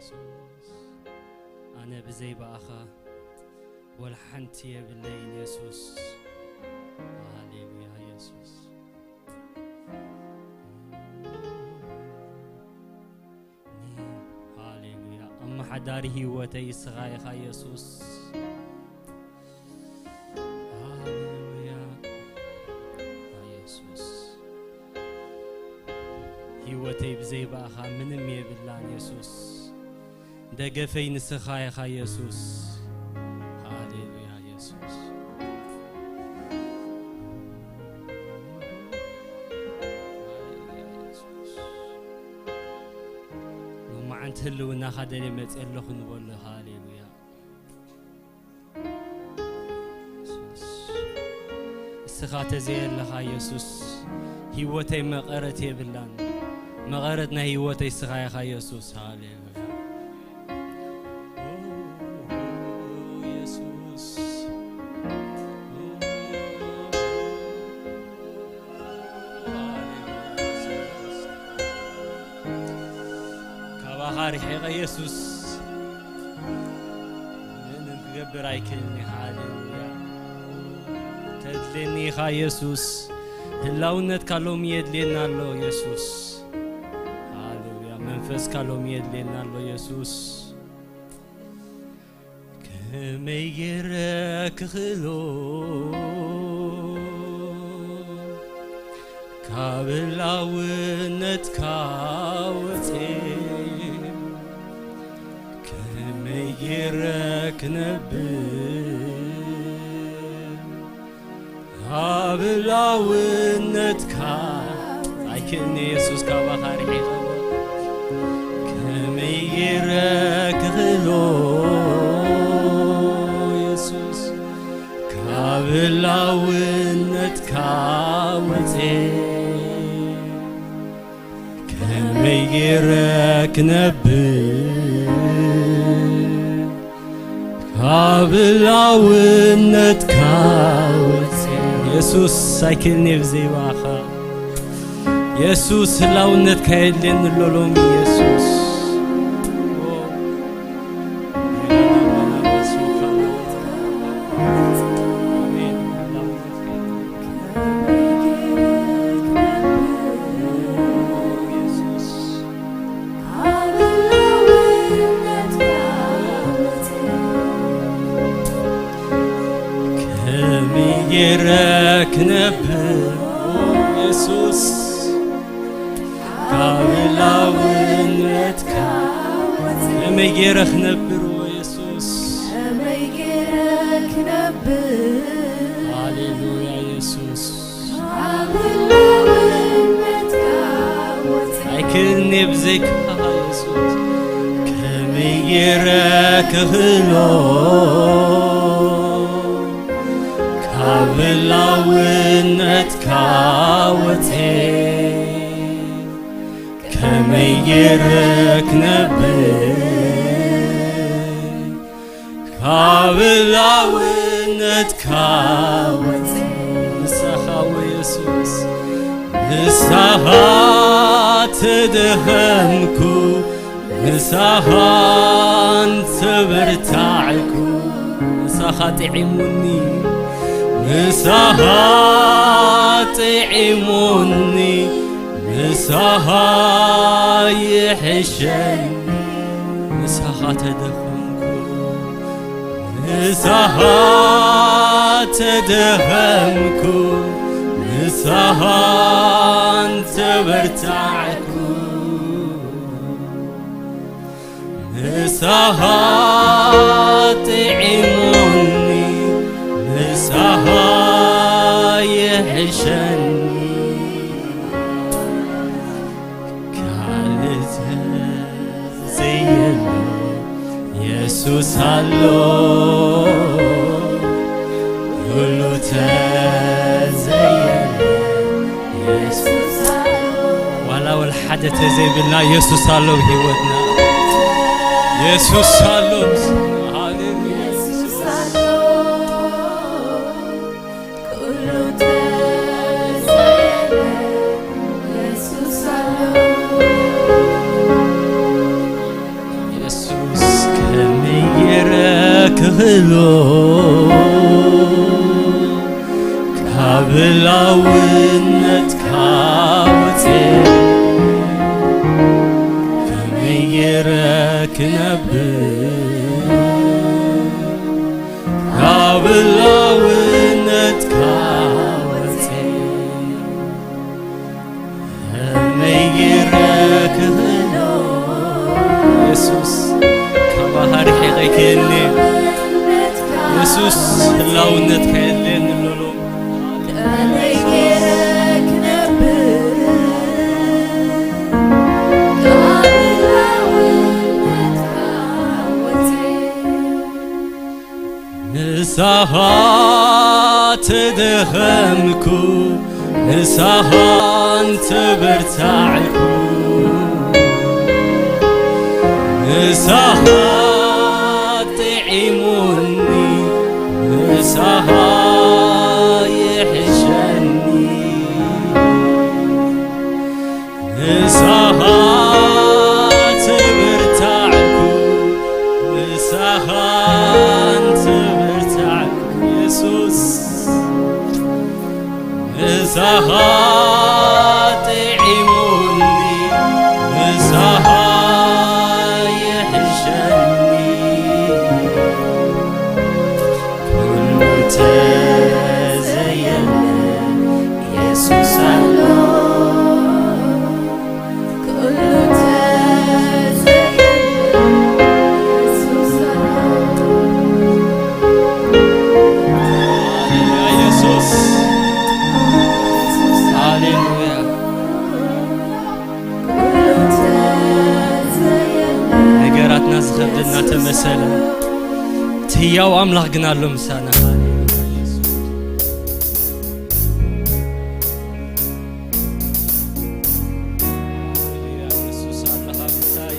يسوس أنا بزي بأخا والحنتي بالليل يسوس هاليلويا يسوس هاليلويا أما حداري هيوتي صغايخا يسوس هاليلويا يسوس هيوتي بزي بأخا من مية بالله يسوس دقفي نسخايخا يسوس هاليلويا يسوس لما أنت هلو ناخد لي متقلخ نقول هاليلويا يسوس السخات زين لها يسوس هيوتي مقرتي بالله مغارتنا هيوتي سخايخا يسوس هاليلويا حقيقة يسوس من نقبر أيكلني هاليلويا تدلني خا يسوس هلاونت كلام يدلنا له يسوس هاليلويا منفس كلام يدلنا له يسوس كم يجرك خلو كابلاونت كاوتي يرك نبي هابلاونتك أيكني يسوس كابخاري حيخوا كم يرك غلو يسوس كابلاونتك وتي كم يرك نبي قابلاونت كاوت يسوس سايكلني بزي واخا يسوس لاونت كايدلن اللولومي يسوس يرك نبه يسوس قابلاونتك لما يرك نبه يسوس لما يرك نبه هاليلويا يسوس قابلاونتك أيكلني بزيك يسوس كم يرك غلو قابلاونتك وتي كم يرك نبي قابلاونتك وتي مسخا ويسوس مسخا تدهمكو مسخا تبرتعكو مسخا تعموني مساها طعموني مساها يحشني مساها تدهمكو مساها تدهمكو مساها تبرتعكو مساها طعموني مساها يحشني كالت زين يسوس هالو كله تزين يسوس هالو ولو الحدث زي بالله يسوس هالو هيوتنا يسوس هالو ክህሎ ካብላውነት ካወፄ ከመይ ጌረ ክነብር ካብላውነት ካወፄ ከመይ ጌረ ክህሎ ኢየሱስ ከባህር ሒቀይ ክህሊ ኢየሱስ ህላውነት ከየለን ንብሎ ከመይ ጌረ ክነብር ካብላውነት ካወፄ ንስኻ ተደኸምኩ ንስኻ ተበርታዕኩ ንስኻ ጥዒሙኒ ንስኻ ይሕሸኒ ንስኻ ተበርታዕኩ ንስኻ ተበርታዕኩ ኢየሱስ ንስኻ ጥዒሙኒ ንስኻ ይሕሸኒ ኩሉ ተዘየለ ኢየሱስ ኣሎ ኩሉ ተዘየለ ኢየሱስ ኣሎ ኢየሱስ ሃሌሉያ ኩሉ ተዘየለ ነገራትና ዝኸብደና ተመሰለ ትያው አምላክ ግን አሎ ምሳና ኢየሱስ አላህ ምሳይ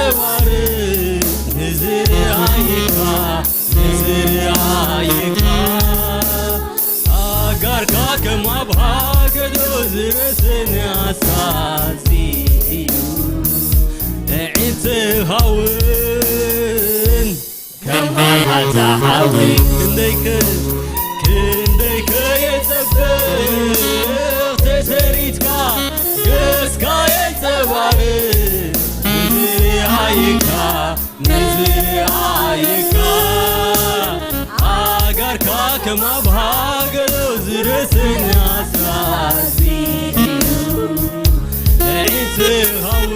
ተባር ንዝር አይካ ንዝር አይካ አጋርካ ከማብሃገዶ ዝረስን አሳዚዩ ዕትሃውን ከምሃልሃታ ሓዊ ክንደይከ የጸብቕ ተሰሪትካ ገስካ የጸባር ንዝር አይካ ንዝር አይካ አጋርካ ከማብሃገዶ ዝረስን አሳዚዩ ዕትሃውን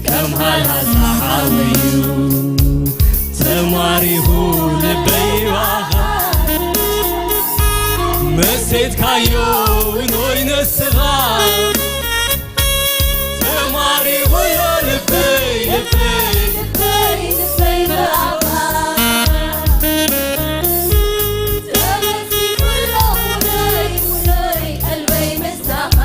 ከምሃልሃታ ሓዊዩ ተማሪሁ ልበይባኻ መሴትካዮ ኖይ ነስኻ ተማሪሁዮ ልበይ ልበይ ልበይ ልበይ ብኣኻ ተመሲኩሎ ውነይ ውነይ ቀልበይ መሳኻ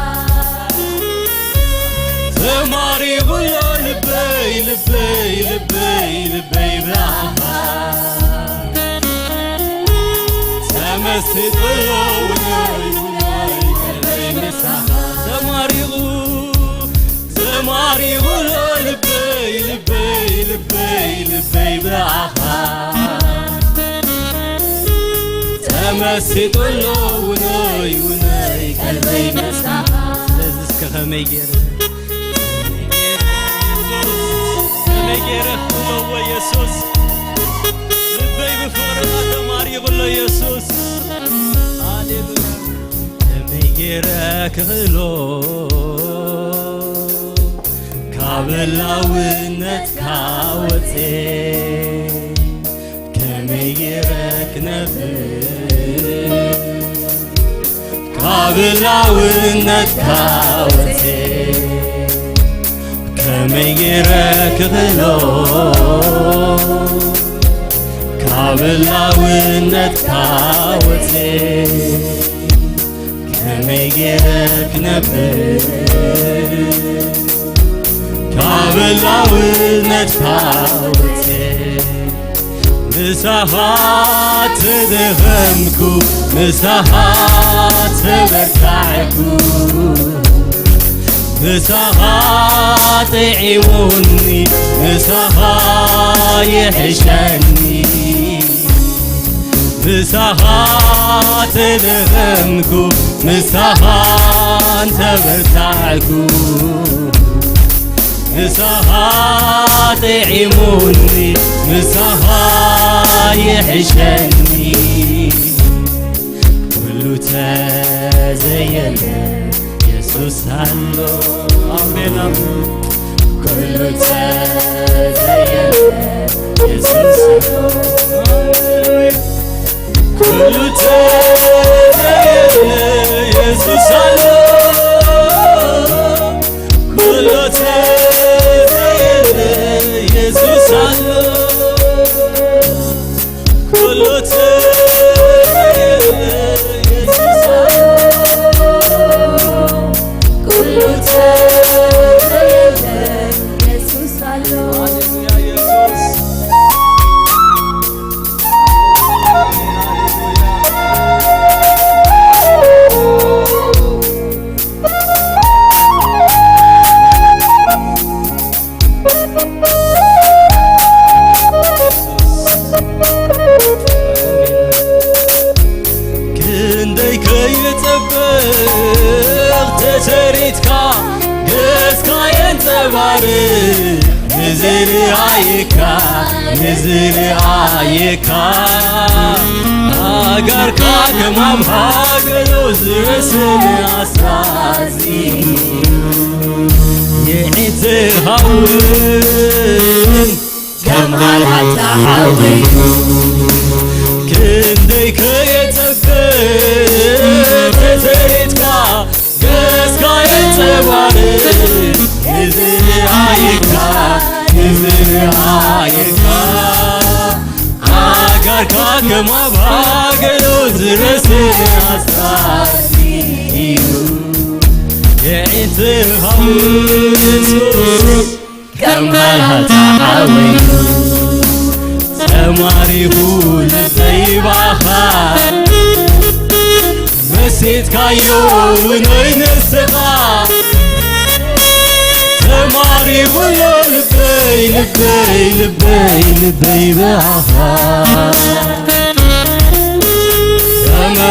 ተማሪሁዮ ልበይ ልበይ ልበይ ልበይ ብኣኻ ተመስጥሎ ውነይ ውነይ ቀልበይ መሳኻ ተማሪሁሎ ልበይ ልበይ ልበይ ልበይ ብኣኻ ተመስጥሎ ውነይ ውነይ ቀልበይ መሳኻ ለዝስከ ኸመይ ገይረ ክመዎ ኢየሱስ ልበይ ብፍቕርኻ ተማሪኹሎ ኢየሱስ ሃሌሉያ ከመይ ገይረ ክኽእሎ ካብ ህላውነትካ ወፄ ከመይ ገይረ ክነብር ካብ ህላውነትካ ወፄ ከመይ ገይረ ክኽእሎ ካብ ህላውነትካ ወፄ ከመይ ገይረ ክነብር ካብ ህላውነትካ ወፄ ምሳኻ ተደኸምኩ ምሳኻ ተበርታዕኩ ምሳኻ ጥዒሙኒ ምሳኻ ይሕሸኒ ምሳኻ ተደኸምኩ ምሳኻ ተበርታዕኩ ምሳኻ ጥዒሙኒ ምሳኻ ይሕሸኒ ኩሉ ተዘየለ ኢየሱስ አሎ አሜን አሜን ኩሉ ተዘየለ ኢየሱስ አሎ ኩሉ ተዘየለ ኢየሱስ አሎ ኩሉ ተዘየለ ኢየሱስ አሎ ኩሉ ተዘየለ ኢየሱስ አሎ ኩሉ ተዘየለ ኢየሱስ አሎ ሃሌሉያ ኢየሱስ ተሰሪትካ ገስካ የንጸባር ንዝር አይካ ንዝር አይካ አጋርካ ከማብሃገዶ ዝረስን አሳዚ የዕትሃውን ከምሃልሃታ ሓዊ ክንደይከ የጸብቕ ተሰሪትካ ገስካ የንጸባር ንዝር አይካ ንዝር አይካ አጋርካ ከማብሃገዶ ዝረስን አሳዚዩ የዕትሃውን ኢየሱስ كمالها تعاوين تماريه لبي باخا مسيت كايو نين السقا تماريه لبي لبي لبي لبي باخا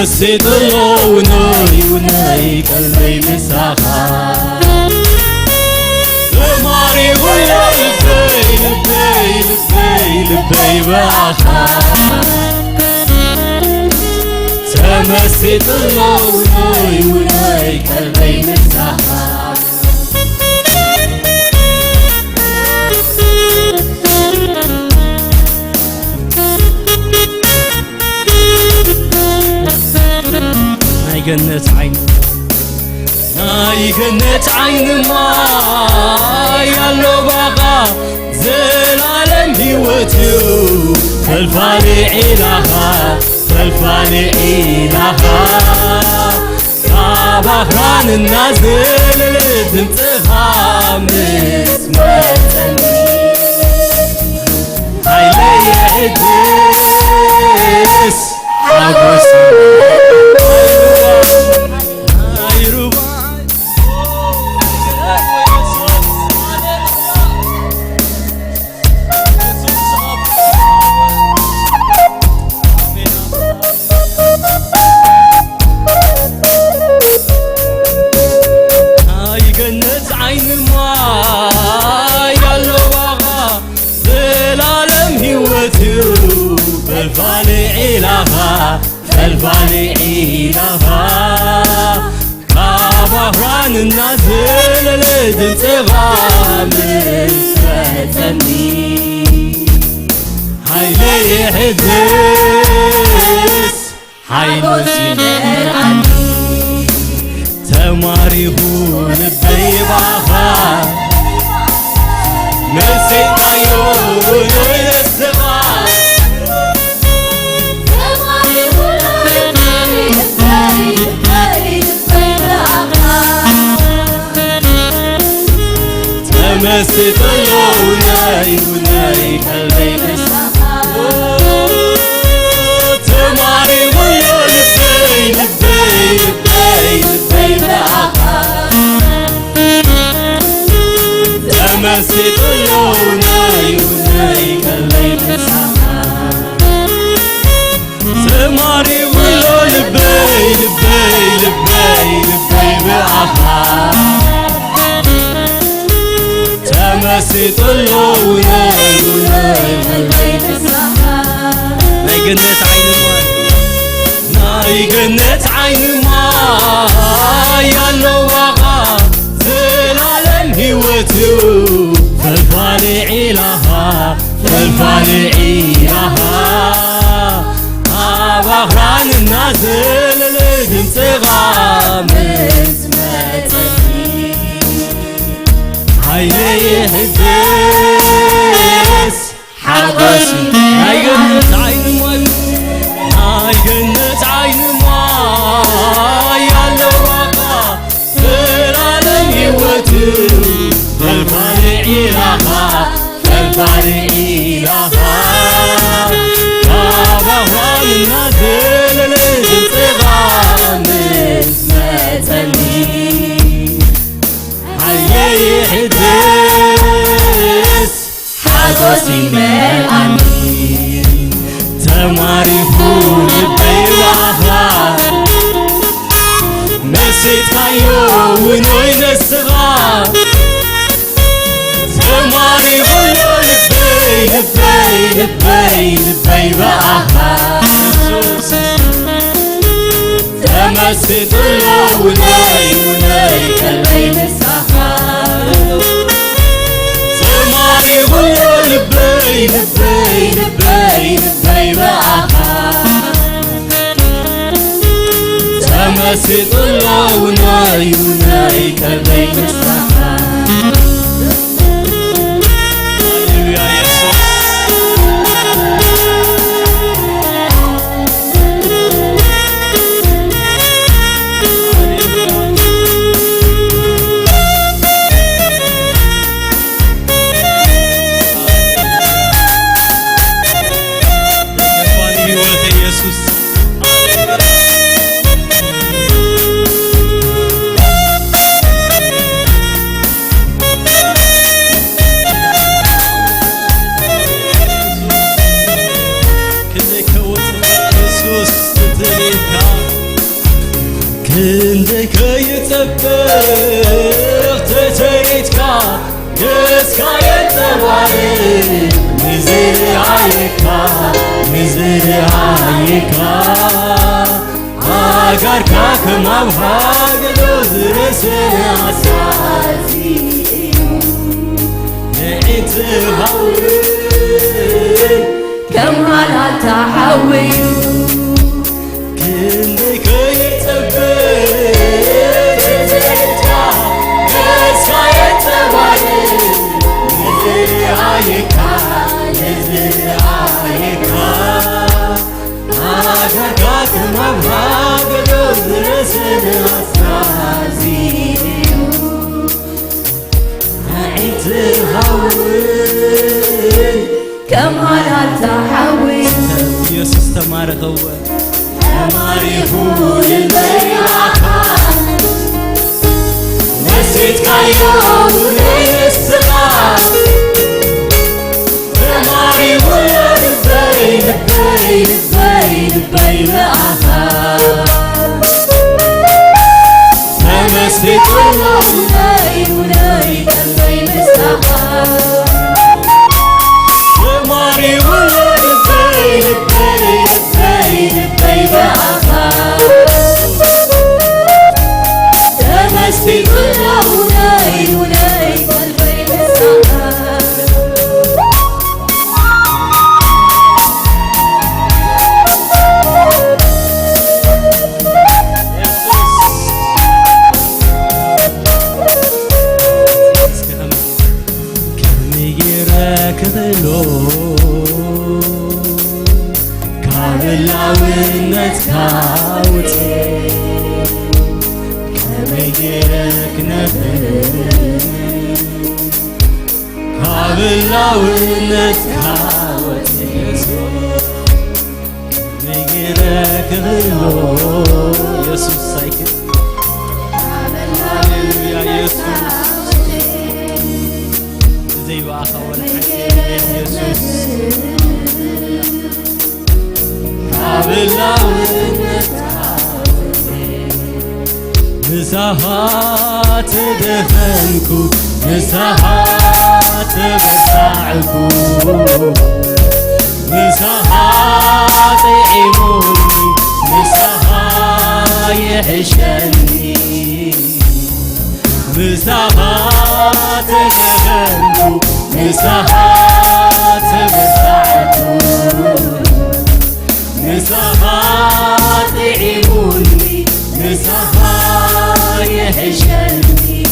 مسيت وناي وناي قلبي مساخا تماري ويا لبي لبي لبي لبي باخا تمسيت وناي وناي قلبي مساخا جنة عين ناي جنة عين ما يالو بقى زلالم هيوتيو فالفالي إلها فالفالي إلها كابهران النازل لدمتها مسمتني هاي لي عدس حقوسي فالفالي إلها كابهران النازل لدمتها مسفتني هاي لي حدث هاي نسينا عني تماريه لبي باخا مسيت عيون السما مسيت وناي وناي قلبي مساخا تماري ويا لبي لبي لبي لبي باخا مسيت وناي وناي قلبي مساخا تماري ويا لبي لبي لبي لبي باخا مسيت وناي وناي قلبي مساخا ناي جنة عين ما ناي جنة عين ما يالو بقى زلالم هيوتيو فالفالي إلها فالفالي إلها بغران النازل لدمتها مسمتني هاي لي هدس حقوسي هاي جنة عين ما هاي جنة عين ما يالو بقى زلالم هيوتيو فالفالي إلها فالفالي إلها كابهران النازل لدمتها مسمتني هاي حدث حقوسي ملعني تماريه لبي باخا مسيت كايو ونوين الصغار تماريه لبي لبي لبي لبي باخا تمسيت وناي وناي قلبي مساخا تماري ويا لبي لبي لبي لبي باخا تمسيت وناي وناي قلبي مساخا የስካየተባረ ንዝርአየካ አጋርካ ከማብሃገዶ ዝረስን አሳዚ ንዒትሃውን كمالات حويو كني كيتبت زيتا نسايت تبالي نزرعيكا አገርካት መብሃገዶ ዝረስን አሳዚዩ نعيتهاون كمالات حويو ኢየሱስ ተማረኸው ተማሪሁ ልበይዓኻ ነሲትካዮ ውነይስኻ ተማሪሁ ልበይ በኣኻ ተመስሪቱሎ ውነይ ቀልበይ ምስኻ ተማሪሁ ልበይ በኣኻ ተመስሪቱሎ ውነይ ቀልበይ ምስኻ ክብሎ ካብላውነት ካውጤ ከመጌረክ ነፍር ካብላውነት ካወጤ ከመጌረክ ብሎ ኢየሱስ ሳይክል ሃሌሉያ ኢየሱስ زي بآخر يسوس نساهات دفنكو نساهات بساعكو نساهات عيموني نساها يحشني نساهات دفنكو نساهات بساعكو نساهات عيوني نساها يحشني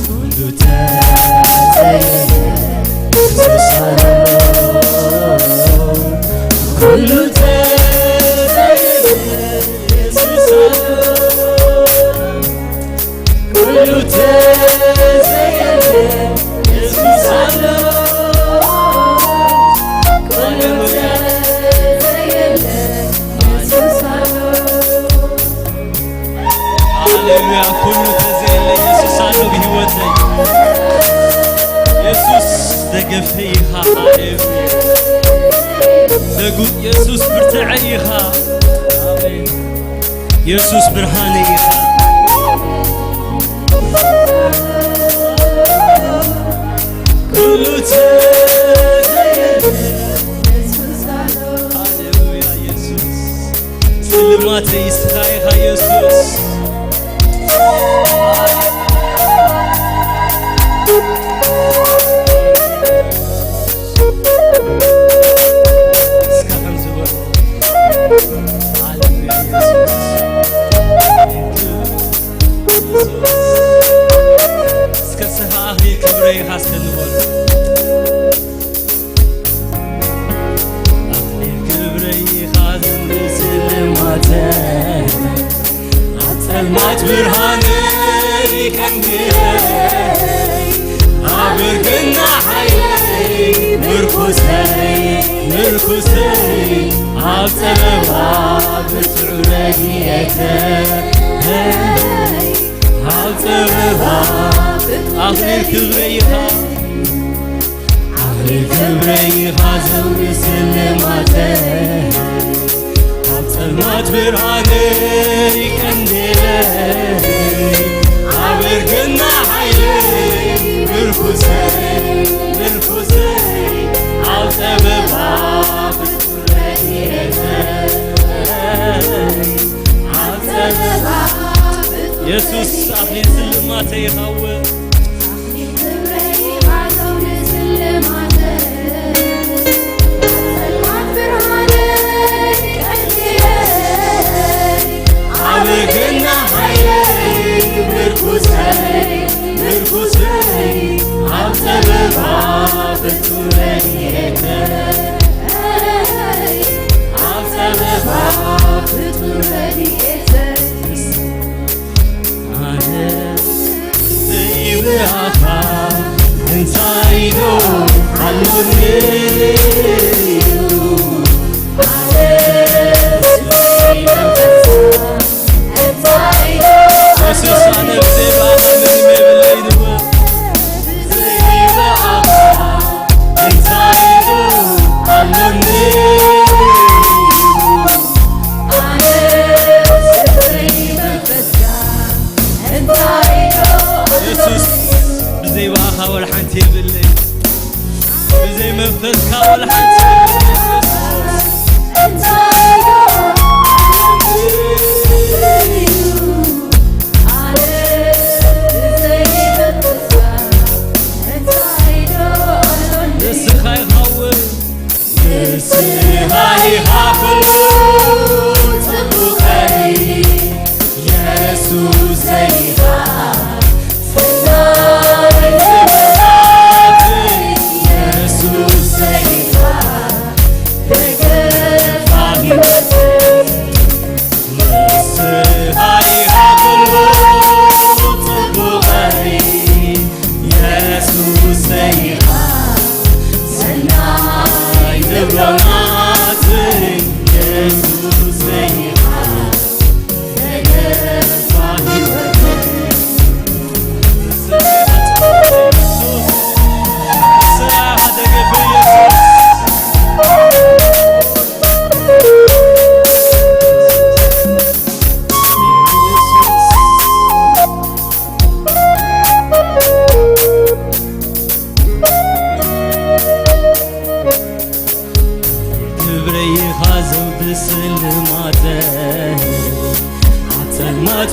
كل تزين كل تزين كل تزين هاليلويا كل تزين ليسوس عنه بهوتي يسوس دقفيها هاليلويا دقو يسوس برتعيها آمين يسوس برهانيها كل تزين هاليلويا يسوس سلماتي يستخايها يسوس اسكسها كبري حسنول اهلي كبري خازن سلماته عتلمات برهاني كندي عبركنا حيي مركوسي عبتلوا بتعرقيته عبتلوا آخر كبريها زوي سلماته عبتلمات برهاني كندي عبركنا حيي سلماتي يخوف عبقنا حيلي مركوزي مركوزي عبسبب عبتو رنيتي عبسبب عبتو رنيتي أنا زي بعفا انسايدو علوني بزي واخا والحنتي باللي بزي منفسكا والحنتي نسخا يخوف نسخا يخافو تبوخي يسوس زيها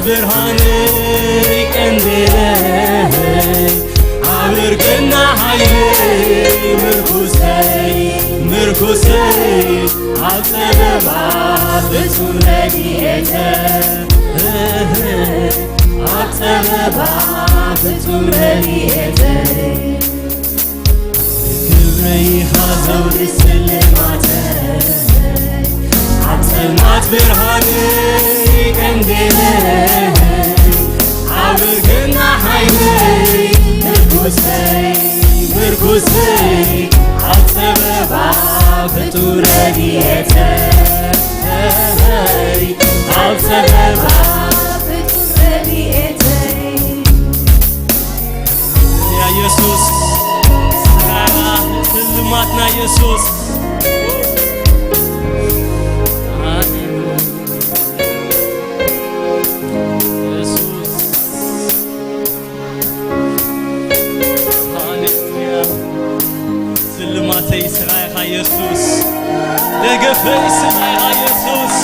برهاني كندلي عبرقنا حيلي مركوسي مركوسي عبسبب عبتو رنيتي عبسبب عبتو رنيتي كبري خازو السلماتي عبسلمات برهاني كندلي عبرقنا حيلي مركوسي مركوسي عبسبب عبتو رنيتي عبسبب عبتو رنيتي يا يسوس سلماتنا يسوس يسوس دقفي سمعها يسوس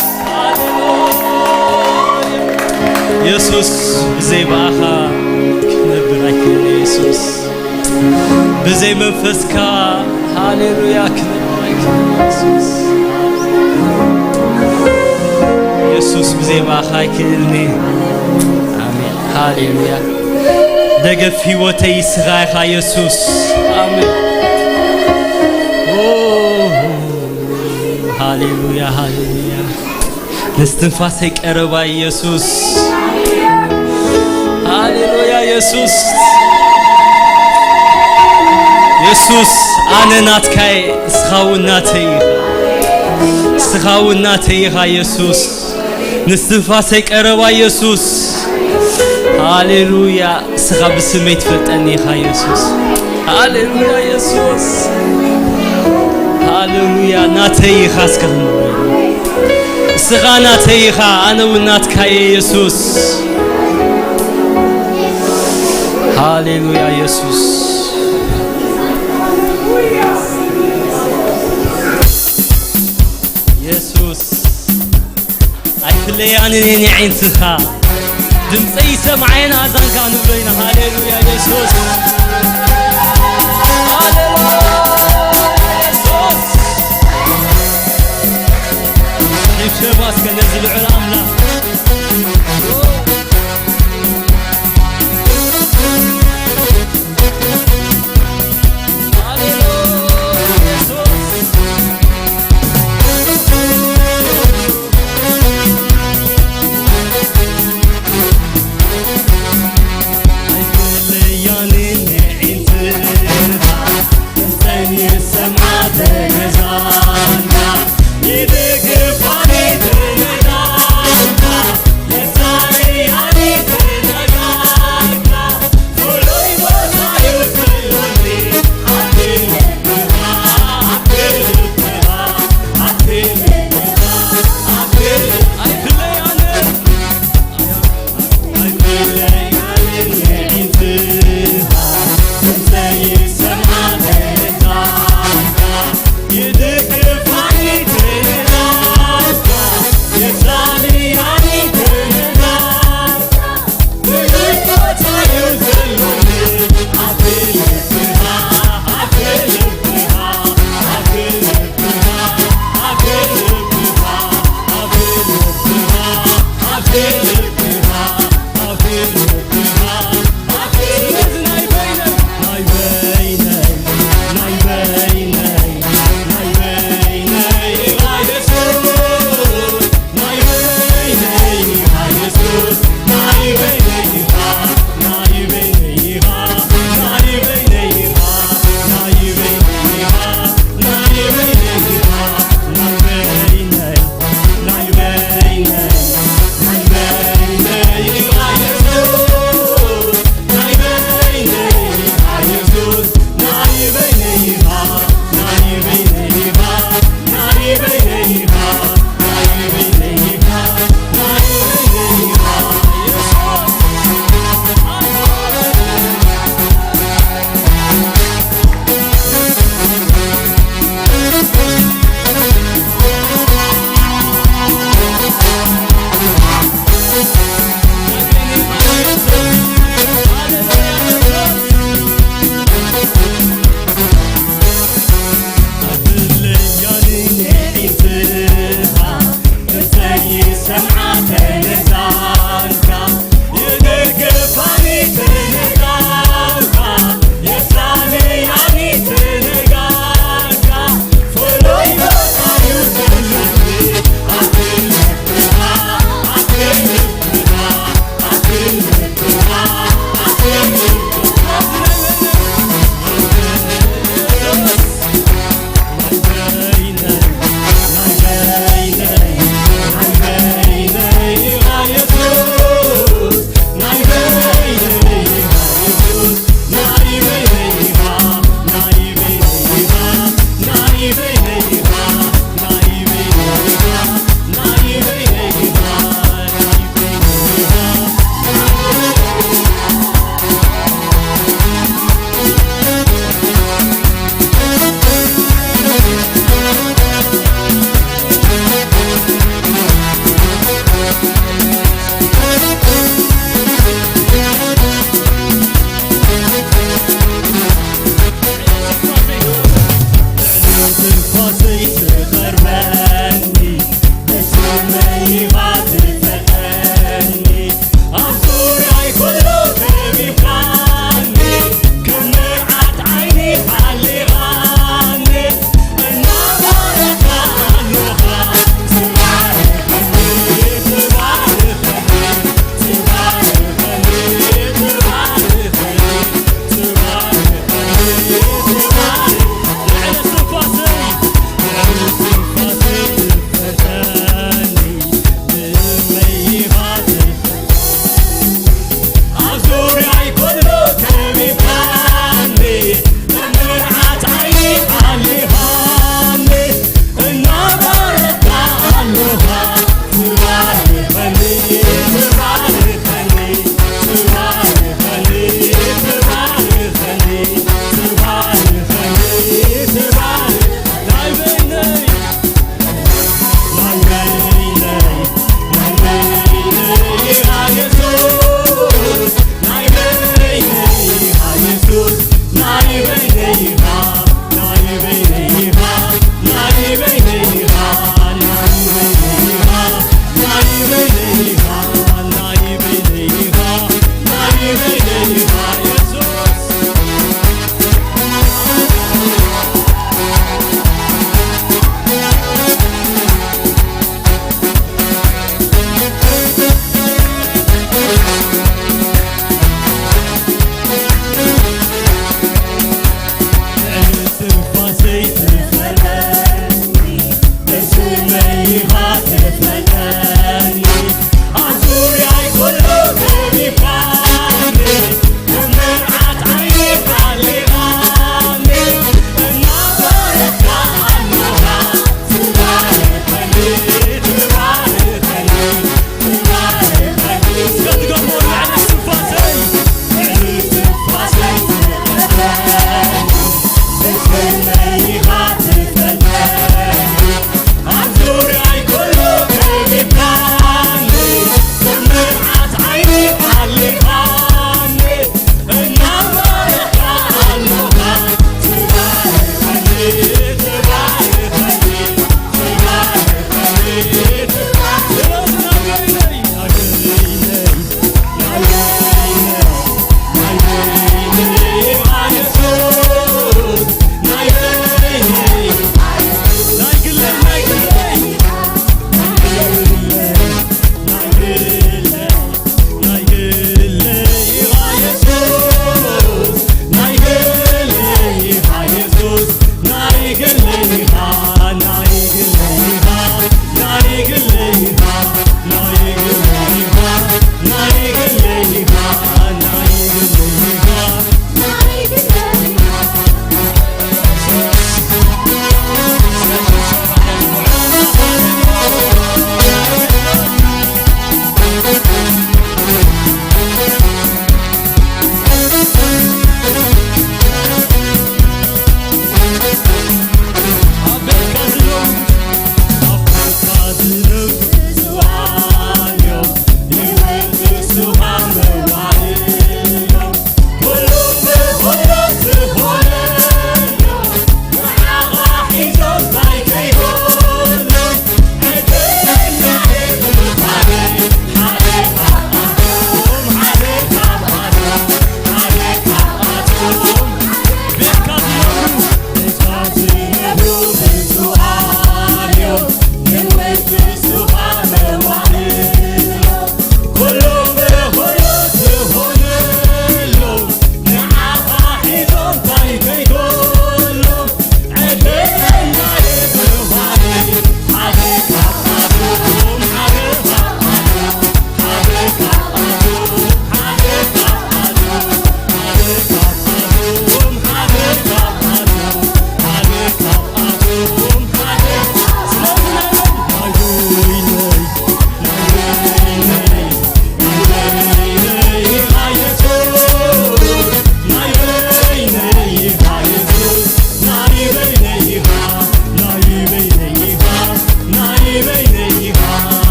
هاليلويا يسوس بزي باخا كنبرك يسوس بزي منفسكا هاليلويا كنبرك يسوس يسوس بزي باخا كلني آمين هاليلويا دقفي وتي سغايها يسوس آمين هاليلويا هاليلويا نستنفاسك أربا يسوس هاليلويا يسوس يسوس أنا ناتكاي سخاون ناتيها يسوس نستنفاسك أربا يسوس هاليلويا سخا بسميت فتنيها يسوس هاليلويا يسوس هاليلويا ناتي خاسكن سخا ناتيها أنا وناتكاي يسوس هاليلويا يسوس يسوس أكلي أنا نيني عين سخا ድምፀይ ሰማዓይና ዛንካ ንብሎይና ሃሌሉያ ኢየሱስ ሃሌሉያ ኢየሱስ ይሽባስ ከነዚህ ልዑል አምላክ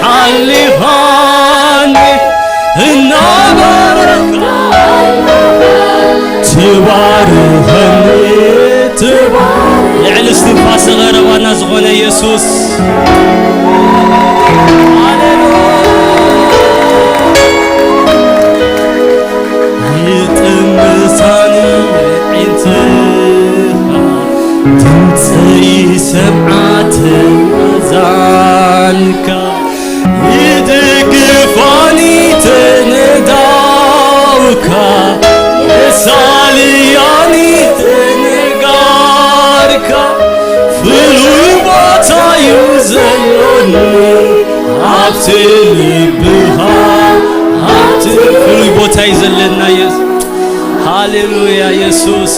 حلقاني النبرك تبارهني لعل استنفاس غير وانا زغنا يسوس يتمساني عينتها تنسي سمعة أذانك يدقفاني تنداوك يسالياني تنقارك فلوي باتا يوزلوني عبتلي بها فلوي باتا يزلنا هاليلويا يسوس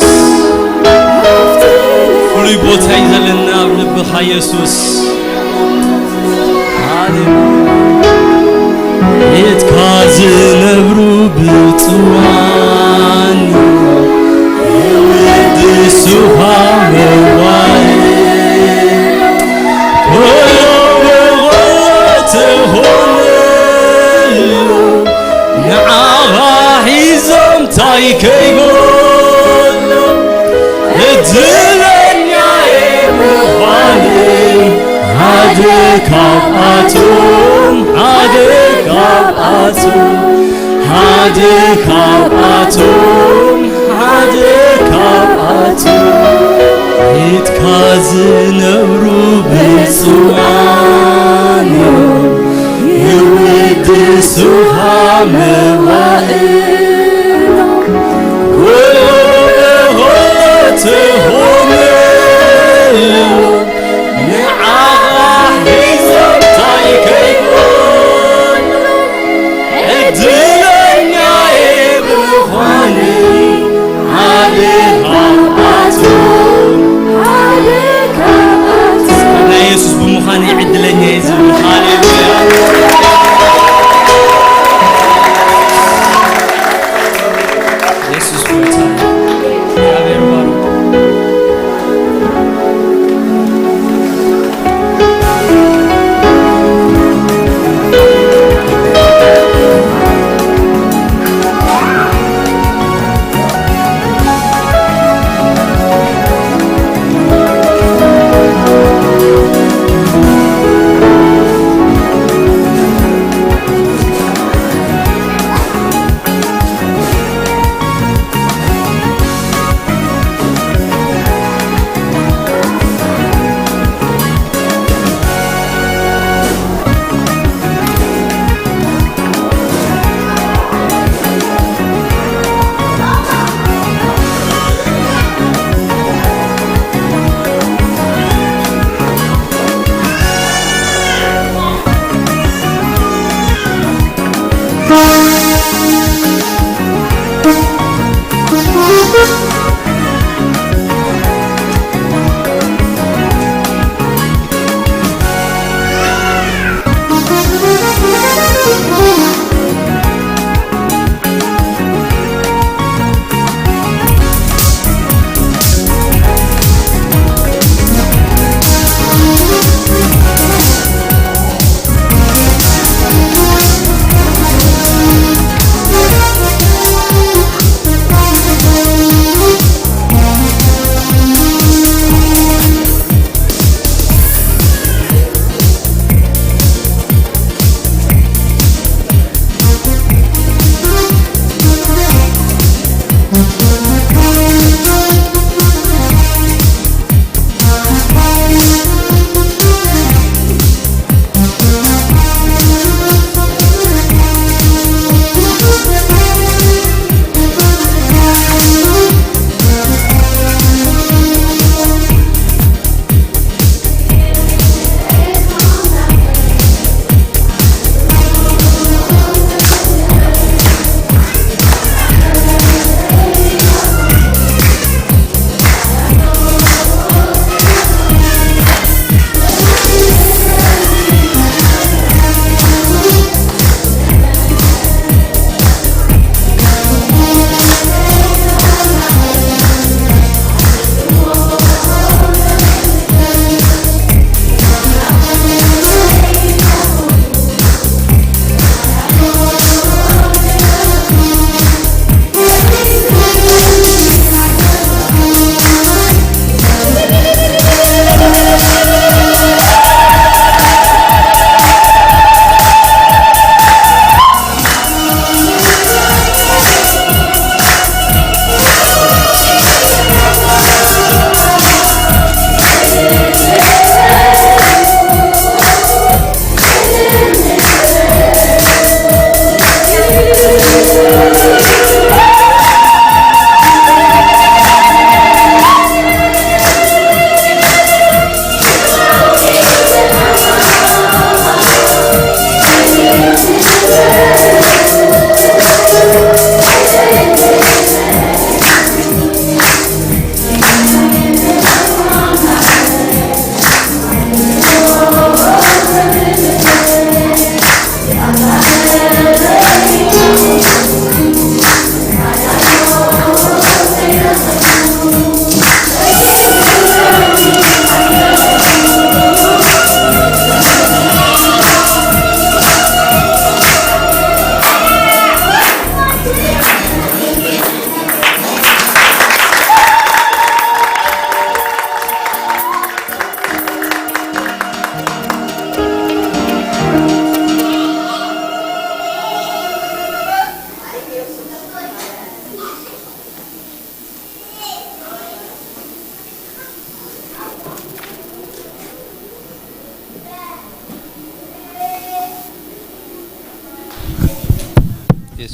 فلوي باتا يزلنا بلبها يسوس يتكازنبرو بطواني يودسوها مواي وغوتهونلو نعاها حيزم تايكيغولو الدلنيا يمخالي عدك أبعتم عدك أبعتم عدك أبعتم عدك أبعتم يتكازنبرو بصواني يودسوها موائل وغوتهونلو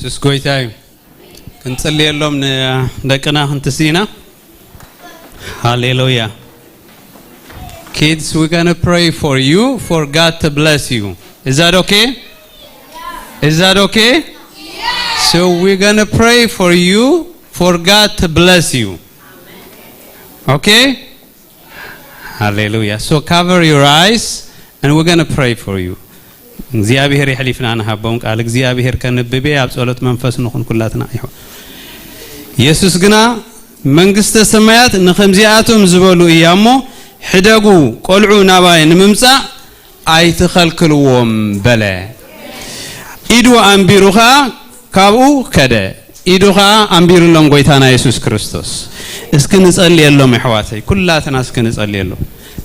ኢየሱስ ጎይታይ ክንጸልየሎም ደቅና እንትሲና hallelujah kids we're going to pray for you for God to bless you is that okay is that okay yes. So we're going to pray for you for God to bless you okay hallelujah so cover your eyes and we're going to pray for you እግዚአብሔር ይحلفنا نحبهم ቃል እግዚአብሔር ከነብቤ ኣብ ጸሎት መንፈስ ንኹን ኩላትና ይሁን ኢየሱስ ግና መንግስተ ሰማያት ንኸምዚአቶም ዝበሉ እያሞ ሕደጉ ቆልዑ ናባይ ንምምጻ ኣይትኸልክልዎም በለ ኢዱ አንቢሩኻ ካብኡ ከደ ኢዱኻ አንቢሩሎም ጎይታና ኢየሱስ ክርስቶስ እስኪ ንጸልየሎም ይሕዋተይ ኩላትና እስኪ ንጸልየሎም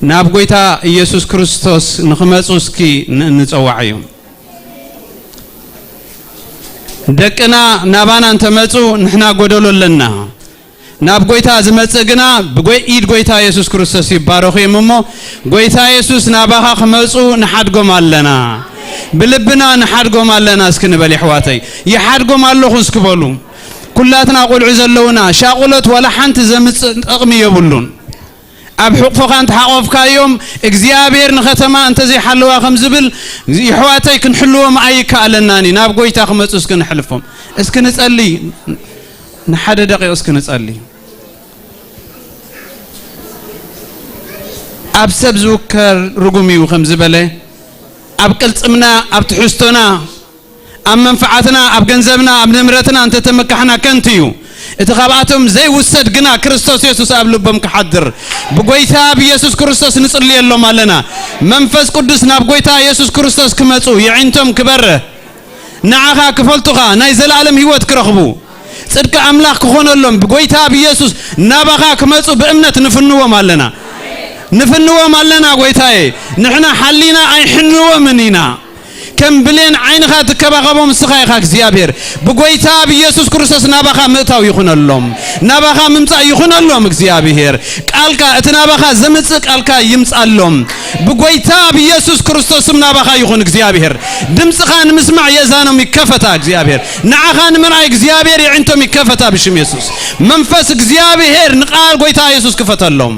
ናብ ጎይታ ኢየሱስ ክርስቶስ ንኽመጹ እስኪ ንጸዋዕዮም ደቅና ናባና እንተመጹ ንሕና ጎደሎለና ናብ ጎይታ ዝመጽእ ግና ኢድ ጎይታ ኢየሱስ ክርስቶስ ይባረኹ እሞ ጎይታ ኢየሱስ ናባኻ ክመጹ ንሓድጎም ኣለና ብልብና ንሓድጎም ኣለና እስኪ ንበል ይሕዋተይ ይሓድጎም ኣለኹ እስኪ በሉ ኩላትና ቆልዑ ዘለውና ሻቁሎት ወላ ሓንቲ ዘምጽእ ጥቕሚ የብሉን ኣብ ሕቁፍኻ እንተሓቆፍካዮም እግዚአብሔር ንኸተማ እንተዘይ ሓለዋ ከም ዝብል ይሕዋተይ ክንሕልዎም ኣይከኣለናኒ ናብ ጎይታ ክመጹ እስኪ ንሕልፎም እስኪ ንጸልይ ንሓደ ደቂቕ እስኪ ንጸልይ ኣብ ሰብ ዝውከር ርጉም እዩ ከም ዝበለ ኣብ ቅልጽምና ኣብ ትሕዝቶና ኣብ መንፈዓትና ኣብ ገንዘብና ኣብ ንብረትና እንተ ተመካሕና ከንቱ እዩ እቲ ካብኣቶም ዘይውሰድ ግና ክርስቶስ ኢየሱስ ኣብ ልቦም ክሓድር ብጎይታ ኢየሱስ ክርስቶስ ንጽልየሎም ኣለና መንፈስ ቅዱስ ናብ ጎይታ ኢየሱስ ክርስቶስ ክመጹ ይዕንቶም ክበርህ ንዓኻ ክፈልጡኻ ናይ ዘላለም ህይወት ክረኽቡ ጽድቂ ኣምላኽ ክኾነሎም ብጎይታ ኢየሱስ ናባኻ ክመጹ በእምነት ንፍንዎም ኣለና ንፍንዎም ኣለና ጎይታዬ ንሕና ሓሊና ኣይሕንዎምን ኢና ከም ብሌን ዓይንኻ ትከባኸቦም ስኻ ኢኻ እግዚአብሔር ብጎይታ ኢየሱስ ክርስቶስ ናባኻ ምእታው ይኹነሎም ናባኻ ምምጻእ ይኹነሎም እግዚአብሔር ቃልካ እቲ ናባኻ ዘምጽእ ቃልካ ይምጻሎም ብጎይታ ኢየሱስ ክርስቶስም ናባኻ ይኹን እግዚአብሔር ድምጽኻ ንምስማዕ የዛኖም ይከፈታ እግዚአብሔር ንዓኻ ንምርኣይ እግዚአብሔር ይዕንቶም ይከፈታ ብሽም ኢየሱስ መንፈስ እግዚአብሔር ንቃል ጎይታ ኢየሱስ ክፈተሎም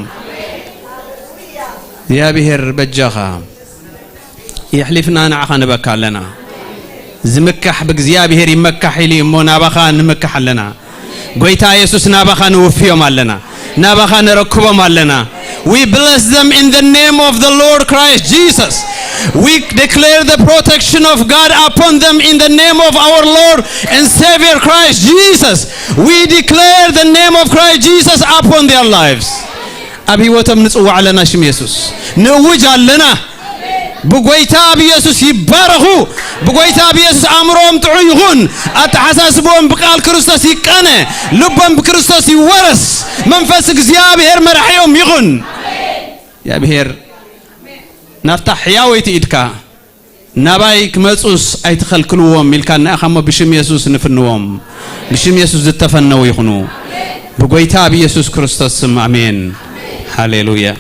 እግዚአብሔር በጃኻ يحلفنا نعخا نبكى لنا زمكح بእግዚአብሔር ይመካሕ ኢሊ እሞ ናባኻ ንመካሕ ኣለና ጎይታ ኢየሱስ ናባኻ ንውፍዮም ኣለና ናባኻ ንረክቦም ኣለና we bless them in the name of the Lord Christ Jesus we declare the protection of God upon them in the name of our Lord and Savior Christ Jesus we declare the name of Christ Jesus upon their lives ኣብ ህይወቶም ንጽዋዕ ኣለና ሽም ኢየሱስ ንውጅ ኣለና بقويتا بيسوس يبارخو بقويتا بيسوس أمرهم تعيهون أتحساسبهم بقال كريستوس يكانه لبهم بكريستوس يورس منفسك زيابهر مرحيهم يغن يا بهر نفتح حياويت إدكا نبايك مزوس أي تخلكلوهم ملكان أخما بشم يسوس نفنوهم بشم يسوس التفنو يخنو بقويتا بيسوس كريستوس آمين هاليلويا